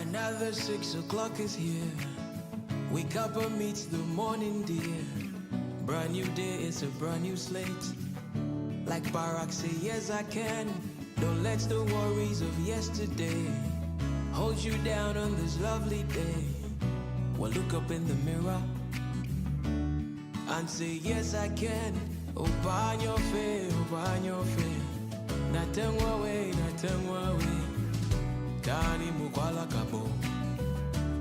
Another 6 o'clock is here. Wake up amidst the morning, dear. Brand new day, it's a brand new slate. Like Barack say, yes I can. Don't let the worries of yesterday hold you down on this lovely day. Well, look up in the mirror and say, yes I can. Open your face, open your face. Natengwa way, natengwa way. Kani mukwala kabo.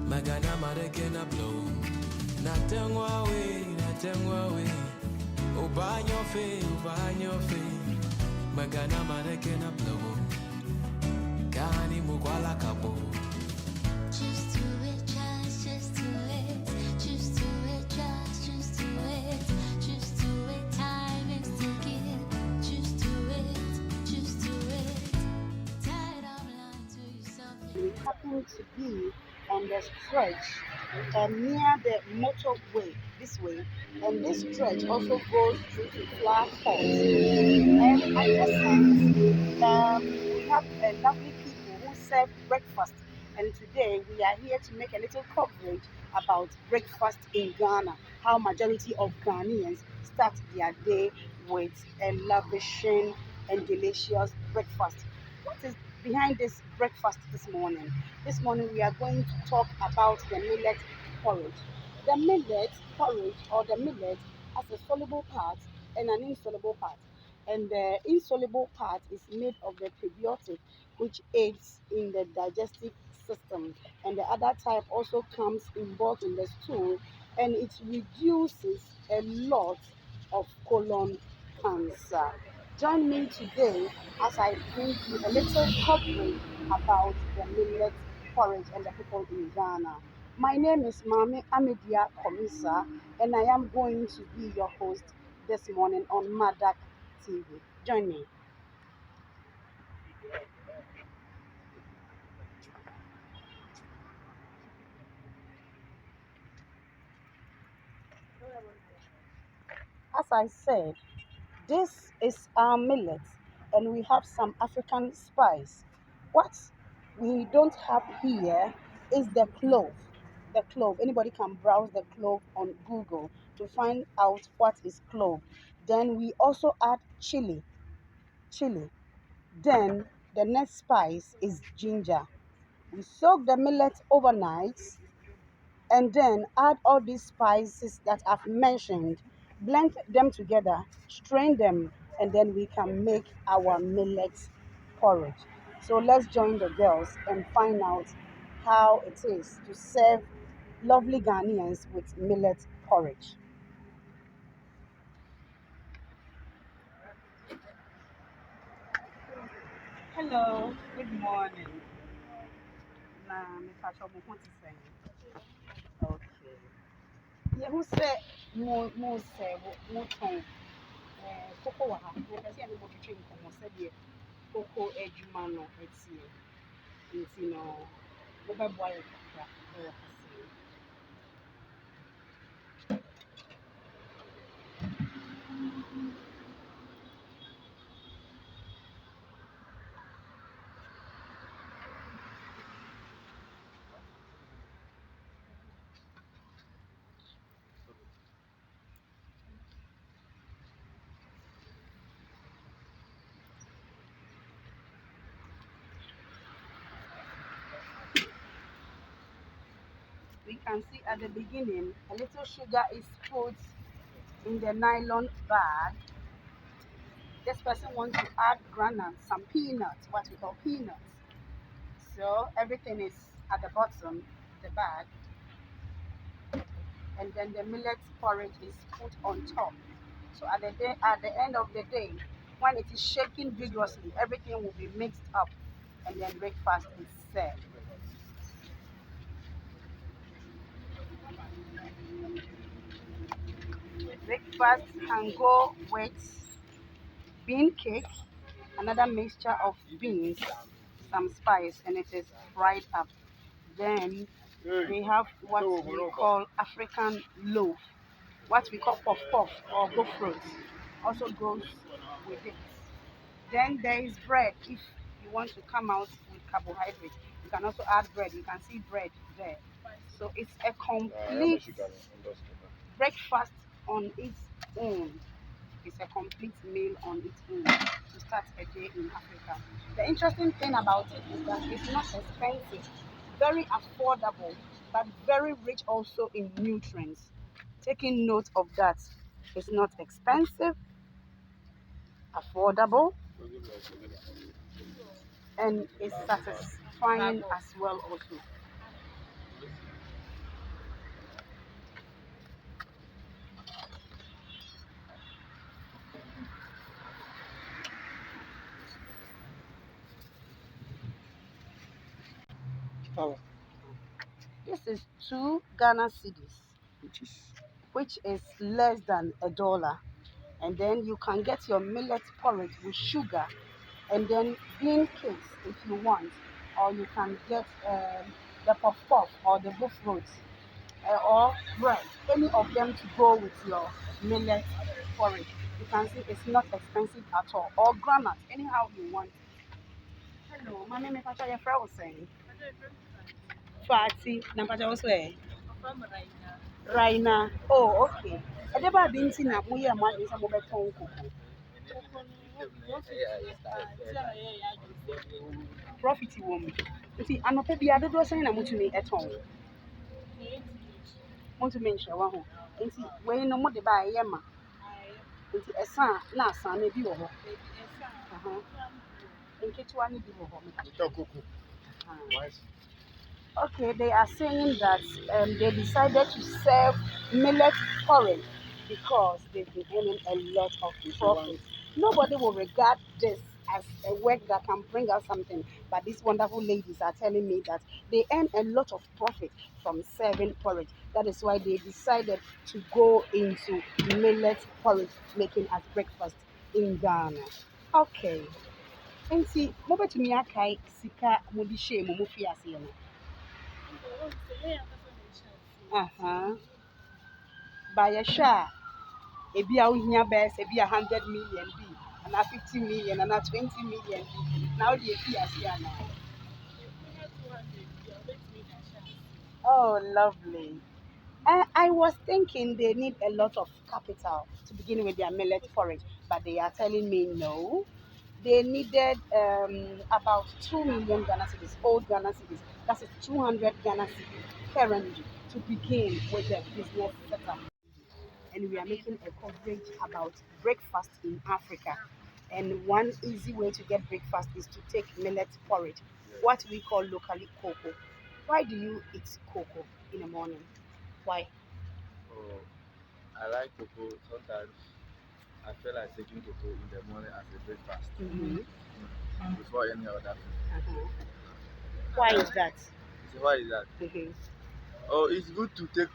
Magana marekena blow. Natengwa way. Open your face, open your face. Magana marekena blow. Kani mukwala kabo. Just do it, just do it. Just do it, just do it. Just do it, time is ticking. Just do it. Tired of lying to yourself. We happen to be on the stretch near the motorway this way, and this stretch also goes through to Flower Falls. And adjacent, we have lovely people who serve breakfast, and today we are here to make a little coverage about breakfast in Ghana, how majority of Ghanaians start their day with a lavishing and delicious breakfast. What is behind this breakfast this morning? This morning we are going to talk about the millet porridge. The millet porridge, or the millet, has a soluble part and an insoluble part. And the insoluble part is made of the prebiotic, which aids in the digestive system. And the other type also comes involved in the stool, and it reduces a lot of colon cancer. Join me today as I bring you a little coverage about the millet porridge and the people in Ghana. My name is Mami Amedia Komisa, and I am going to be your host this morning on Madak TV. Join me. As I said, this is our millet, and we have some African spice. What we don't have here is the clove. The clove. Anybody can browse the clove on Google to find out what is clove. Then we also add chili. Then the next spice is ginger. We soak the millet overnight and then add all these spices that I've mentioned, blend them together, strain them, and then we can make our millet porridge. So let's join the girls and find out how it is to serve lovely Ghanaians with millet porridge. Hello, good morning. Na me catch up with say. Okay. Yeah, who said mo say mo ton koko wɔ ha. Na pɛ sɛ yɛne mo twetwe nkɔmmɔ sɛdeɛ koko adwuma no ɛteɛ. Nti no mobɛboa yɛ kakra ɛwɔ kaseɛ. We can see at the beginning a little sugar is put in the nylon bag. This person wants to add granules, some peanuts, what we call peanuts. So everything is at the bottom of the bag, and then the millet porridge is put on top. So at the end of the day, when it is shaken vigorously, everything will be mixed up, and then breakfast is served. Breakfast can go with bean cake, another mixture of beans, some spice, and it is fried up. Then we have what we call African loaf, what we call puff puff or go fruit, also goes with it. Then there is bread if you want to come out with carbohydrate. You can also add bread. You can see bread there. So it's a complete breakfast on its own. It's a complete meal on its own to start a day in Africa. The interesting thing about it is that it's not expensive, very affordable, but very rich also in nutrients. Taking note of that, it's not expensive, affordable, and it's satisfying as well also. This is 2 Ghana cedis, which is less than $1. And then you can get your millet porridge with sugar and then bean cakes if you want, or you can get the puff puff or the buff roads or bread, any of them to go with your millet porridge. You can see it's not expensive at all, or granite, anyhow you want. Hello, my name is Pacha Yefra was saying. Fati, Nampacha was where? Raina. Oh, okay. I never been seen a muya man is a mobile phone cocoa. Profit woman. You see, I'm a baby, I don't know saying I'm to me at home. Want to mention one home. And see, when no more the buy yama. And see, a son, not son, maybe over. In case one be over. Okay, they are saying that they decided to serve millet porridge because they've been earning a lot of profit. Nobody will regard this as a work that can bring us something, but these wonderful ladies are telling me that they earn a lot of profit from serving porridge. That is why they decided to go into millet porridge making as breakfast in Ghana. Okay. And see, mobile to me, I sika mudi shame, mufiasi. By a share, a be out here best, a be 100 million B, and a 50 million, and a 20 million B. Now the appears here now. Oh, lovely. I was thinking they need a lot of capital to begin with their millet porridge, but they are telling me no. They needed about 2 million Ghana cedis, old Ghana cedis. That's 200 Ghana cedis currently to begin with the business setup. And we are making a coverage about breakfast in Africa. And one easy way to get breakfast is to take millet porridge, what we call locally kooko. Why do you eat kooko in the morning? Why? Oh, I like cocoa. Sometimes I feel like taking cocoa in the morning as a breakfast before any other food. Uh-huh. Why is that? So why is that? Mhm. Oh, it's good to take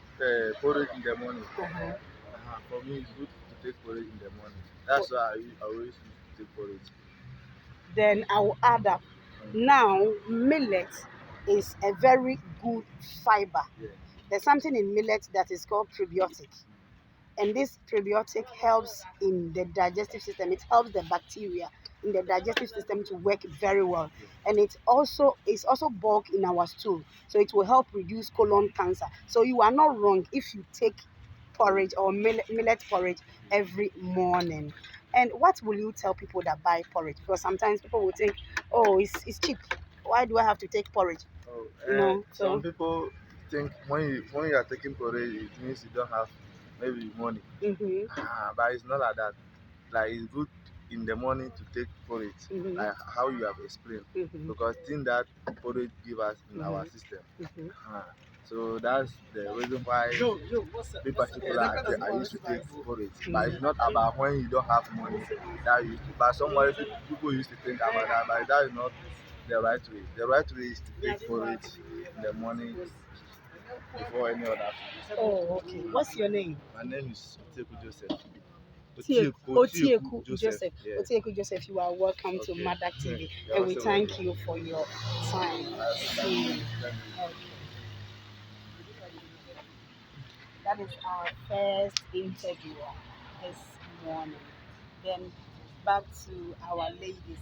porridge in the morning. Uh-huh. For me, it's good to take porridge in the morning. That's why I always used to take porridge. Then I will add up. Now, millet is a very good fiber. Yes. There's something in millet that is called prebiotic. And this prebiotic helps in the digestive system. It helps the bacteria in the digestive system to work very well. And it's also bulk in our stool. So it will help reduce colon cancer. So you are not wrong if you take porridge or millet porridge every morning. And what will you tell people that buy porridge? Because sometimes people will think, oh, it's cheap. Why do I have to take porridge? Oh, You know, some people think when you are taking porridge, it means you don't have maybe money. But it's not like that. Like it's good in the morning to take porridge, like how you have explained, because thing that porridge give us in our system. So that's the reason why be particular I used to take porridge. But it's not about when you don't have money that you used to. But somebody people used to think about that, but that is not the right way. The right way is to take porridge in the morning before any other food. Oh, okay. What's your name? My name is Oteku Joseph. Otieku Joseph. Yeah. Otieku Joseph, you are welcome to Okay. Mother TV, You're and we also thank welcome. you for your time. See you. Okay. That is our first interview this morning. Then back to our ladies.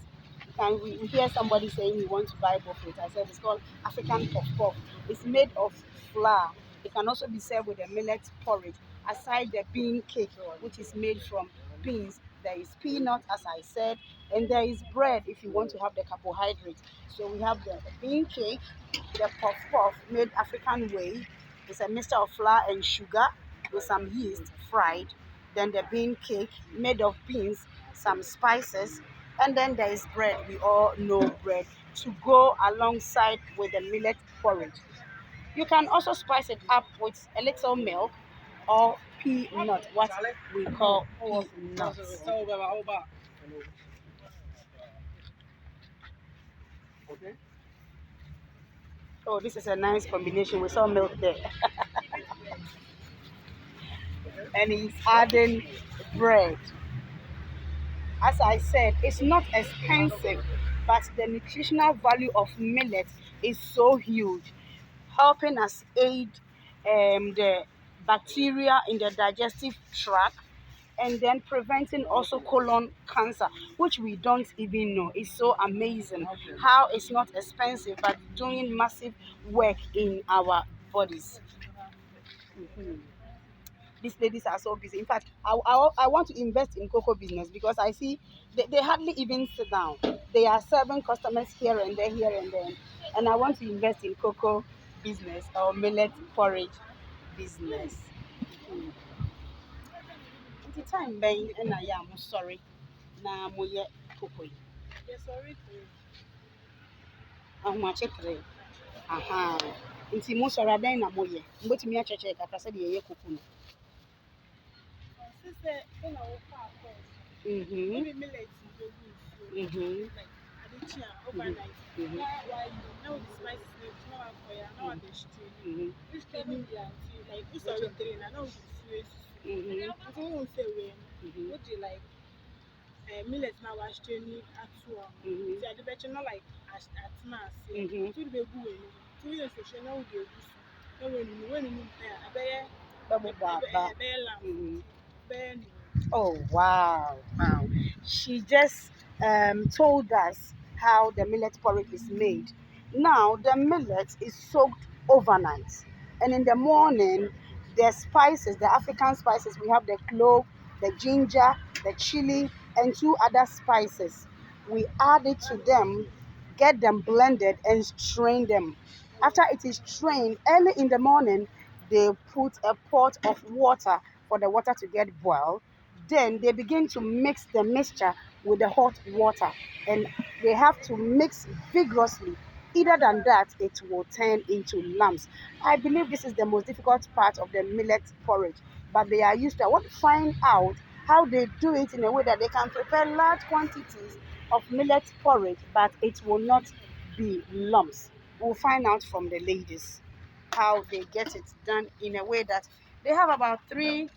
African. We hear somebody saying we want to buy both it. I said it's called African puff puff. It's made of flour. It can also be served with a millet porridge. Aside the bean cake, which is made from beans, there is peanut, as I said, and there is bread if you want to have the carbohydrates. So we have the bean cake, the puff puff made African way. It's a mixture of flour and sugar with some yeast fried. Then the bean cake made of beans, some spices, and then there is bread. We all know bread to go alongside with the millet porridge. You can also spice it up with a little milk or peanut, what we call peanuts. Oh, this is a nice combination with some milk there. And he's adding bread. As I said, it's not expensive, but the nutritional value of millet is so huge, helping us aid the bacteria in the digestive tract and then preventing also colon cancer, which we don't even know. It's so amazing how it's not expensive but doing massive work in our bodies. Mhm. These ladies are so busy. In fact, I want to invest in cocoa business because I see they hardly even sit down. They are serving customers here and there, here and there. And I want to invest in cocoa business or millet porridge business. Mhm. Nti time bɛn ɛna yɛ a mosɔre na moyɛ koko yi? Ahomakye tere. Aha. Nti mosɔre adɛn na moyɛ? Mobɛtumi akyerɛkyerɛ kakra sɛdeɛ yɛyɛ koko no. Mhm. Mhm. Mhm. Mhm. Mhm. Millet na wash ni atua. Mhm. Ti ade be no like atena ase. Mhm. Tu be gu we ni. Tu ye so she na wo de gu so. Na we ni abeye Bɛbobɔ aba. abeye lamb. Mhm. Abeye ni. Oh, wow. Wow. She just told us how the millet porridge is made. Now, the millet is soaked overnight. And in the morning, the spices, the African spices, we have the clove, the ginger, the chili, and two other spices. We add it to them, get them blended, and strain them. After it is strained, early in the morning, they put a pot of water for the water to get boiled. Then they begin to mix the mixture with the hot water, and they have to mix vigorously. Either than that, it will turn into lumps. I believe this is the most difficult part of the millet porridge, but they are used to. I want to find out how they do it in a way that they can prepare large quantities of millet porridge, but it will not be lumps. We'll find out from the ladies how they get it done in a way that they have about three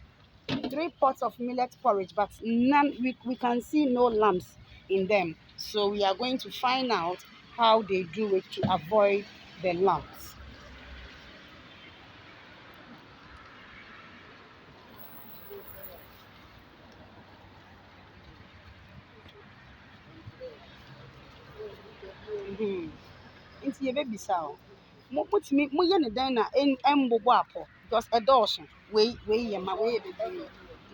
pots of millet porridge, but none we can see no lumps in them. So we are going to find out how they do it to avoid the lumps. Mhm. Nti yɛbɛbisa o. Motumi moyɛ ne dɛn na ɛmbobɔ apɔ because ɛdɔɔso. Wei yɛ ma wei yɛ bebree.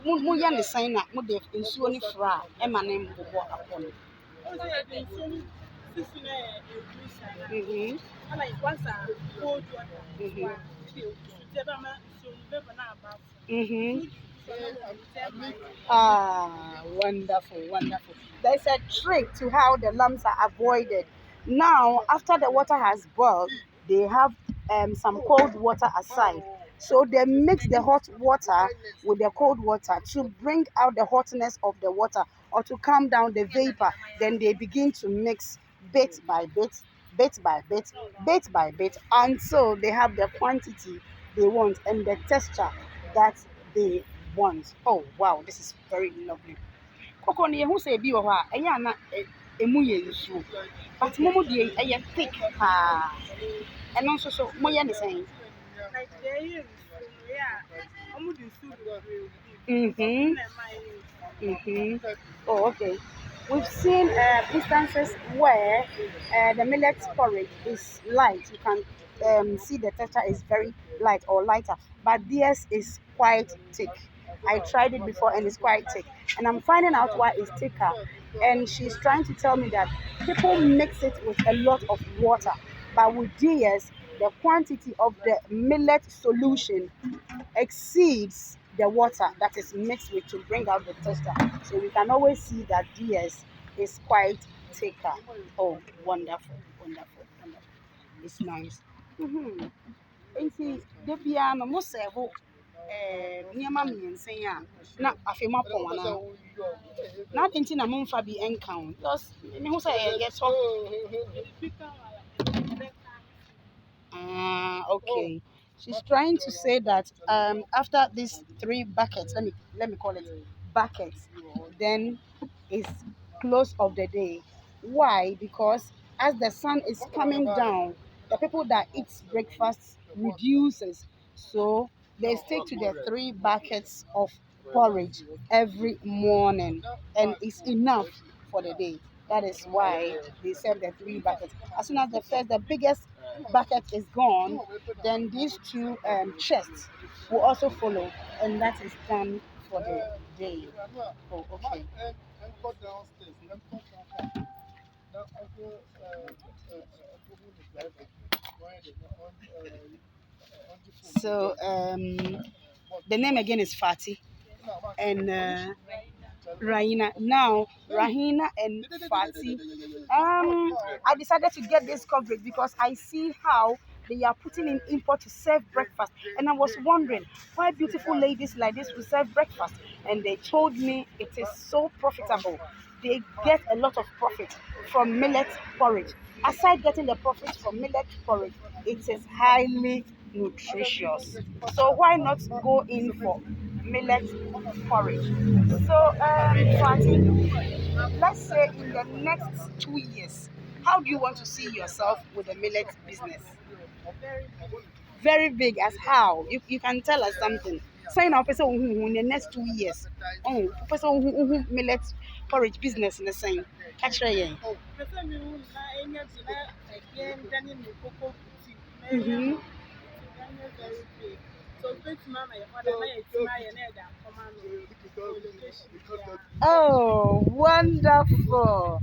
Moyɛ ne sɛn na mode nsuo ne fra a ɛma ne mbobɔ apɔ no. O say the so sisi na e Mhm. like once a cold water. Mhm. Ti ba ma so be na aba. Mhm. Ah, wonderful, wonderful. There's a trick to how the lumps are avoided. Now, after the water has boiled, they have some cold water aside. So they mix the hot water with the cold water to bring out the hotness of the water or to calm down the vapor. Then they begin to mix bit by bit, bit by bit, bit by bit until they have the quantity they want and the texture that they want. Oh wow, this is very lovely. Cocoa no yɛhu sɛ ebi wɔ hɔ a ɛyɛ ana emu yɛ nsuo, but momo deɛ ɛyɛ thick paa. Ɛno nso so moyɛ ne sɛn? Like there is yeah. Omu di food. Mhm. Mhm. Oh, okay. We've seen instances where the millet porridge is light. You can see the texture is very light or lighter, but theirs is quite thick. I tried it before and it's quite thick, and I'm finding out why it's thicker. And she's trying to tell me that people mix it with a lot of water, but with theirs, the quantity of the millet solution exceeds the water that is mixed with to bring out the texture. So we can always see that DS is quite thicker. Oh, wonderful, wonderful, wonderful. It's nice. Mm-hmm. Nti da biara no mo serve nneɛma mmiɛnsa yi a na afei moapɔn anaa na adɛn nti na momfa bi nka ho because mehu sɛ yɛtɔ okay. She's trying to say that after these three buckets, let me call it buckets, then it's close of the day. Why? Because as the sun is coming down, the people that eat breakfast reduces. So they stick to the three buckets of porridge every morning, and it's enough for the day. That is why they serve the three buckets. As soon as the biggest bucket is gone, then these two chests will also follow, and that is done for the day. Oh, okay. So the name again is Fatty and Rahina. Now Rahina and Fatty. I decided to get this coverage because I see how they are putting in import to serve breakfast, and I was wondering why beautiful ladies like this will serve breakfast. And they told me it is so profitable. They get a lot of profit from millet porridge. Aside getting the profit from millet porridge, it is highly nutritious. So why not go in for millet porridge? So, Fatih, let's say in the next 2 years, how do you want to see yourself with the millet business? Very big as how? You can tell us something. Sign up in the next 2 years. Oh, person millet porridge business in the same. Catch her. Mm-hmm. Oh, wonderful.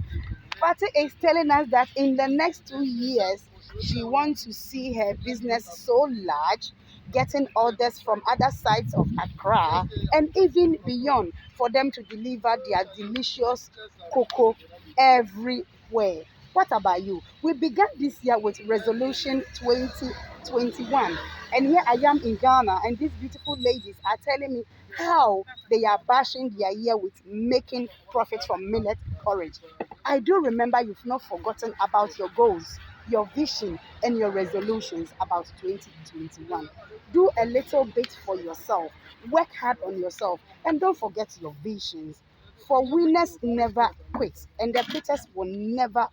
Fatty is telling us that in the next 2 years, she wants to see her business so large, getting orders from other sides of Accra and even beyond for them to deliver their delicious cocoa everywhere. What about you? We began this year with resolution 2021, and here I am in Ghana, and these beautiful ladies are telling me how they are bashing their year with making profit from millet porridge. I do remember you've not forgotten about your goals, your vision, and your resolutions about 2021. Do a little bit for yourself, work hard on yourself, and don't forget your visions. For winners never quit, and the quitters will never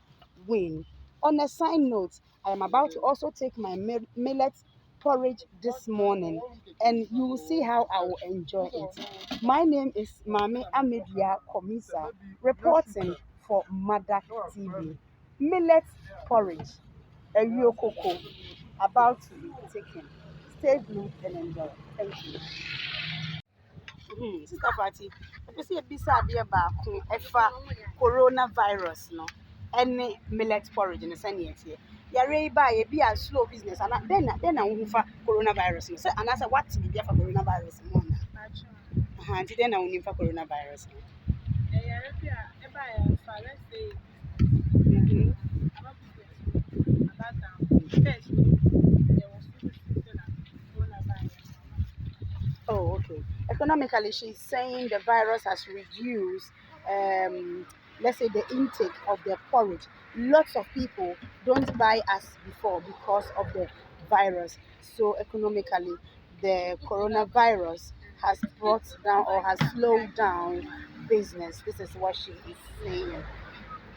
win. On a side note, I am about to also take my millet porridge this morning, and you will see how I will enjoy it. My name is Mami Amedia Komisa, reporting for Madak TV. Millet porridge, Awiyo kooko, about to be taken. Stay glued and enjoy. Thank you. Sister Fati, if you see a adeɛ baako ɛfa coronavirus no ɛne millet porridge ne sɛnea ɛteɛ. Yɛre yi baa ebi a slow business ana then na wohu fa coronavirus no sɛ anaasɛ wate biribi afa coronavirus no ana nti then na wonim fa coronavirus no. Oh, okay. Economically, she's saying the virus has reduced, let's say, the intake of the porridge. Lots of people don't buy as before because of the virus. So, economically, the coronavirus has brought down or has slowed down business. This is what she is saying.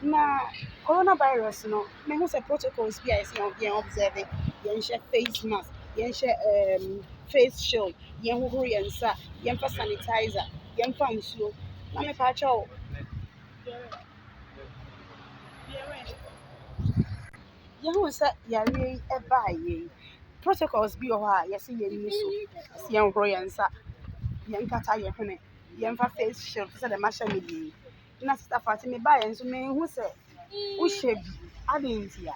Na coronavirus no, mehu sɛ protocols bi a yɛsɛ yɛn observe, yɛnhyɛ face mask, yɛnhyɛ face shield, yɛnhohoro yɛn nsa, yɛmfa sanitizer, yɛmfa nsuo. Na mepaakyɛw, Yɛhu sɛ yareɛ yi ɛbaeɛ protocols bi wɔ hɔ a yɛsɛ yɛnni so. Yɛsɛ yɛnhoro yɛn nsa, yɛnkata yɛn hwene, yɛmfa face shield sɛ dɛm ahyɛ me deɛ yi. Na Sister Fatima baeɛ nso menhu sɛ wohyɛ bi. Adɛn nti a?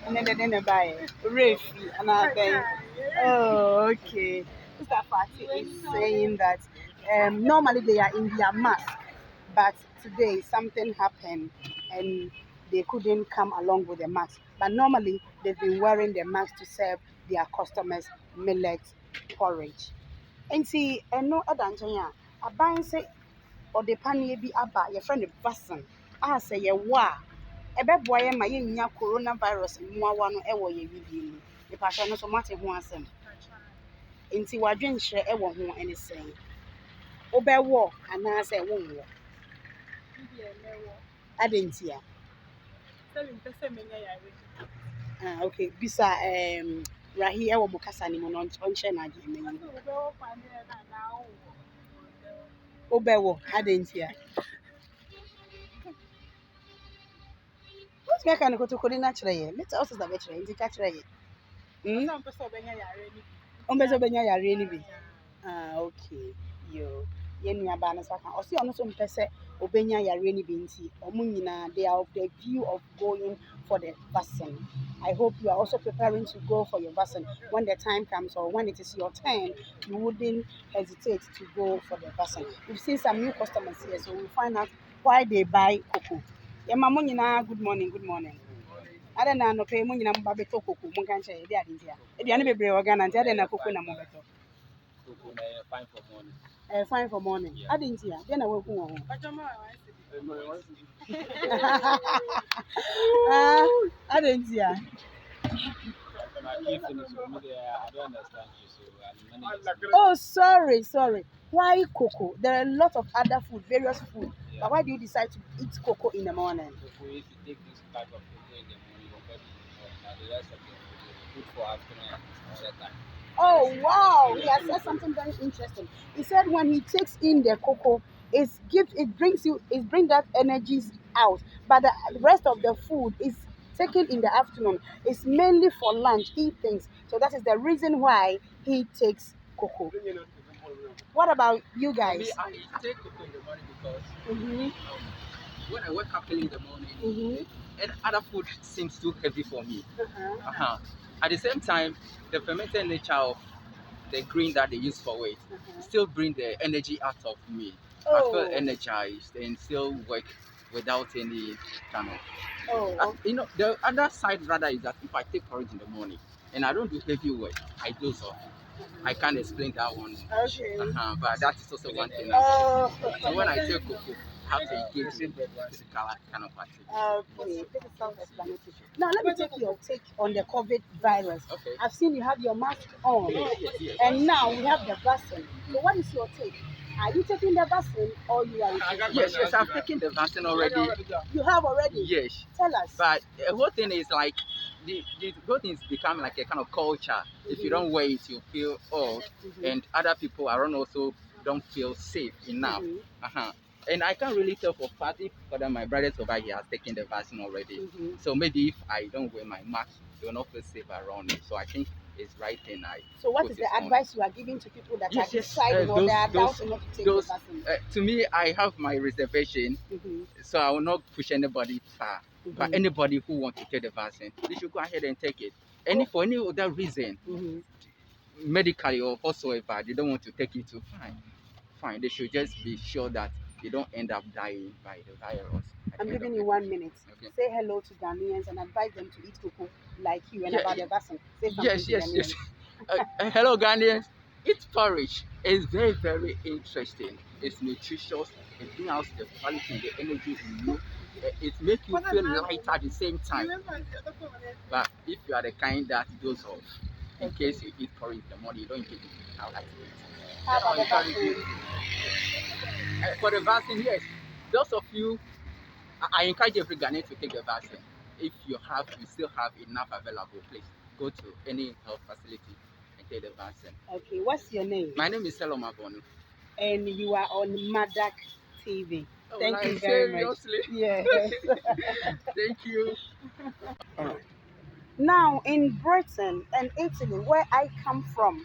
Ɛnɛ dɛdɛn na ɛbaeɛ? Refi anaa dɛn? Oh, okay. Sister Fatima is saying that normally they are in their mask, but today something happened and they couldn't come along with the mask. But normally they've been wearing the mask to serve their customers millet porridge. And see, and no other nkyɛn a aban sɛ ɔde paneɛ bi aba yɛfrɛ no vaccine a sɛ yɛwɔ a ɛbɛboa yɛn ma yɛnnya coronavirus mmoawa no ɛwɔ yɛn bibie mu. Nipahyɛ no so mate ho asɛm. Nti wadwenkyerɛ ɛwɔ ho ɛne sɛn. Wobɛwɔ anaasɛ wonwɔ? Adɛn nti a? Okay, bisa Rahi ɛwɔ mo kasa ne mu no ɔnkyerɛ no adeɛ ma yi. Wobɛwɔ adɛn nti a? Wotumi aka no kotokoli no akyerɛ yɛ. Meta wo sesa bɛkyerɛ nti ka kyerɛ yɛ. Ɔmpɛ sɛ ɔbɛnya yareɛ no bi. Okay. Yo. Yɛn nuabaa no so aka. Ɔse ɔno nso mpɛ sɛ ɔbɛnya yareɛ no bi nti ɔmo nyinaa they are of the view of going for the vaccine. I hope you are also preparing to go for your vaccine. When the time comes or when it is your turn, you wouldn't hesitate to go for the vaccine. We've seen some new customers here, so we'll find out why they buy kooko. Yɛma mo nyinaa good morning, good morning. Ada na anɔpɛ mo nyinaa mo ba bɛtɔ kooko mo nka nkyɛn ɛde ade nti a. Aduane bebree wɔ Ghana nti ada na kooko na mo bɛtɔ. Fine for morning. Fine for morning. Ade nti a, deɛ na waku wɔ ho. Ade nti a. I don't understand you, so Oh, sorry. Why cocoa? There are a lot of other food, various food. Yeah. But why do you decide to eat cocoa in the morning? if you take this type of food in the morning, you'll get the rest of the food for afternoon and all that time. Oh wow! He has said something very interesting. He said when he takes in the cocoa, it brings that energies out. But the rest of the food is taken in the afternoon. It's mainly for lunch, eatings. So that is the reason why he takes cocoa. What about you For guys? me, I take cocoa in the morning because Mm-hmm. when I wake up early in the morning, Mm-hmm. and other food seems too heavy for me. Uh-huh. At the same time, the fermented nature of the green that they use for it still bring the energy out of me. I feel energized and still work without any kind of. Oh, The other side rather is that if I take porridge in the morning and I don't do heavy work, I doze off. I can't explain that one. okay. But that is also one thing. Oh, So when I take cocoa, I have to engage in physical kind of activity. okay. This is self-explanatory. Now, let me take your take on the COVID virus. Okay. I've seen you have your mask on, Yes. and now we have the vaccine. So, what is your take? Are you taking the vaccine or you are? Yes, I've taken the vaccine already. You have already. Yes. Tell us. But the whole thing is like the whole thing is become like a kind of culture. If you don't wear it, you feel off, and other people around also don't feel safe enough. And I can't really tell for fact if whether my brothers over here has taken the vaccine already. So maybe if I don't wear my mask, they will not feel safe around me. So I think it's right thing I. So, what put is it the on. advice you are giving to people that Yes, are yes, deciding or they are those- doubting not to take those- the vaccine? To me, I have my reservation, so I will not push anybody far. But anybody who wants to take the vaccine, they should go ahead and take it. And if for any other reason, medically or whatsoever, they don't want to take it, so fine. They should just be sure that they don't end up dying by the virus. I'm giving you 1 minute. Okay. Say hello to Ghanaians and advise them to eat cocoa like you and Yeah, about the vaccine. Say something Yes, to yes, Ghanaians. yes. Hello, Ghanaians. Eat porridge. It's very, very interesting. It's nutritious. It brings out the quality and the energy in you. It makes you feel light at the same time. But if you are the kind that goes off, in case you eat porridge in the morning, you don't eat it. How like it. How about the vaccine? For the vaccine, yes. Those of you, I encourage every Ghanaian to take the vaccine. If you still have enough available, please go to any health facility and take the vaccine. Okay, what's your name? My name is Seloma Bonu. and you are on Madak TV. Oh, Thank like, you very much. seriously? Yes. Thank you. Now, in Britain and Italy, where I come from,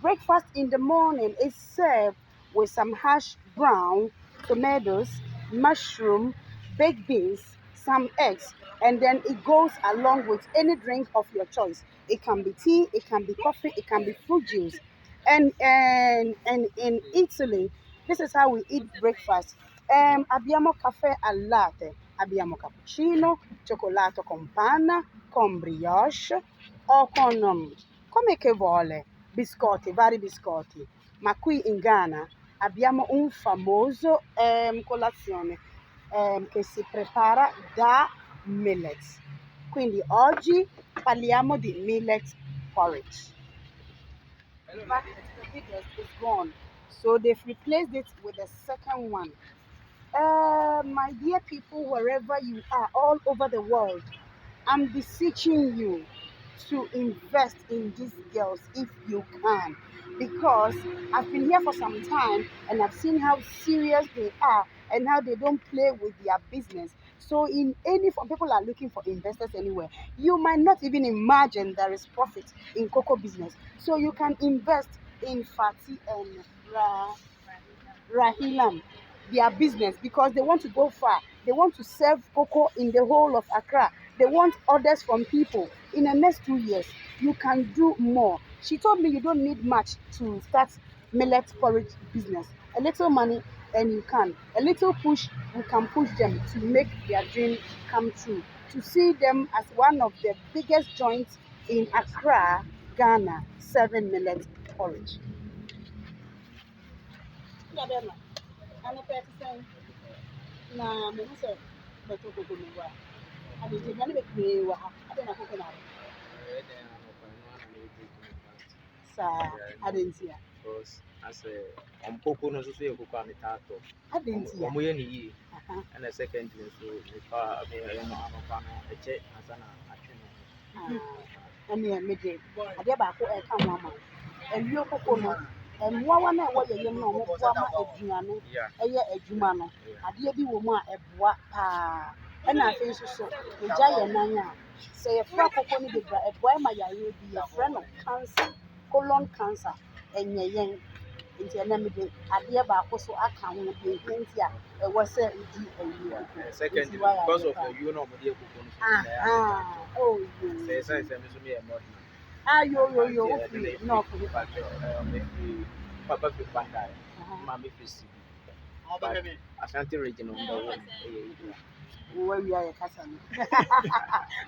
breakfast in the morning is served with some hash brown, tomatoes, mushroom, baked beans, some eggs, and then it goes along with any drink of your choice. It can be tea, it can be coffee, it can be fruit juice. And in Italy, this is how we eat breakfast. Abbiamo caffè al latte, abbiamo cappuccino, cioccolato con panna, con brioche o con come che vuole, biscotti, vari biscotti. Ma qui in Ghana abbiamo un famoso colazione che si prepara da millet. Quindi oggi parliamo di millet porridge. In fact, the biggest is gone, so they've replaced it with a second one. My dear people, wherever you are, all over the world, I'm beseeching you to invest in these girls if you can, because I've been here for some time and I've seen how serious they are and how they don't play with their business. So, in any form, people are looking for investors anywhere. You might not even imagine there is profit in cocoa business. So, you can invest in Fati and Rahilam, their business, because they want to go far. They want to serve cocoa in the whole of Accra. They want orders from people. In the next 2 years, you can do more. She told me you don't need much to start millet porridge business. A little money and you can. A little push, we can push them to make their dream come true. To see them as one of the biggest joints in Accra, Ghana, serving millet porridge. Na me sɛ bɛtɔ koko no wa ade nti aduane bebree wɔ ha ade na koko na ade saa ade nti a Because as a cocoa no so yɛ cocoa a metaa tɔ. ade nti a Ɔmo yɛ ne yie. aha Ɛna secondly nso nipa ɛyɛ no anɔpa no ɛkyɛ ansa na atwe no. ɛneɛ mede adeɛ baako ɛka ho ama wo awio koko no mmoawa no a ɛwɔ yɛyam no a ɔmoboa ma aduane Yeah. ɛyɛ adwuma no adeɛ bi wɔ mu a ɛboa paa ɛna afei nso so ɛgya yɛ nan a sɛ yɛfra koko no bebree a ɛboa ma yareɛ bi yɛfrɛ no cancer colon cancer ɛnyɛ yɛn nti ɛnɛ mede adeɛ baako so aka ho deɛ ɛhia nti a ɛwɔ sɛ wodi awio koko Secondly, nti wayɛ because adeɛ of paa. you know ɔmo de cocoa no so na ɛyɛ Aha, oh sɛ yo. ɛsan sɛ me nso meyɛ modern. Ah, yo, wofiri na ɔfiri Papa fi Bandai, Aha. Mami fi Sibi. But Ashanti region number one. wawia yɛ kasa no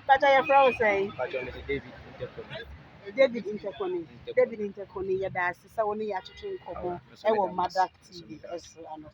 bata yɛfrɛ wo sɛn But only David Intercom. David Interkoni yɛda ase sɛ wo ne yɛ atwetwe nkɔmmɔ ɛwɔ Madak TV ɛso ano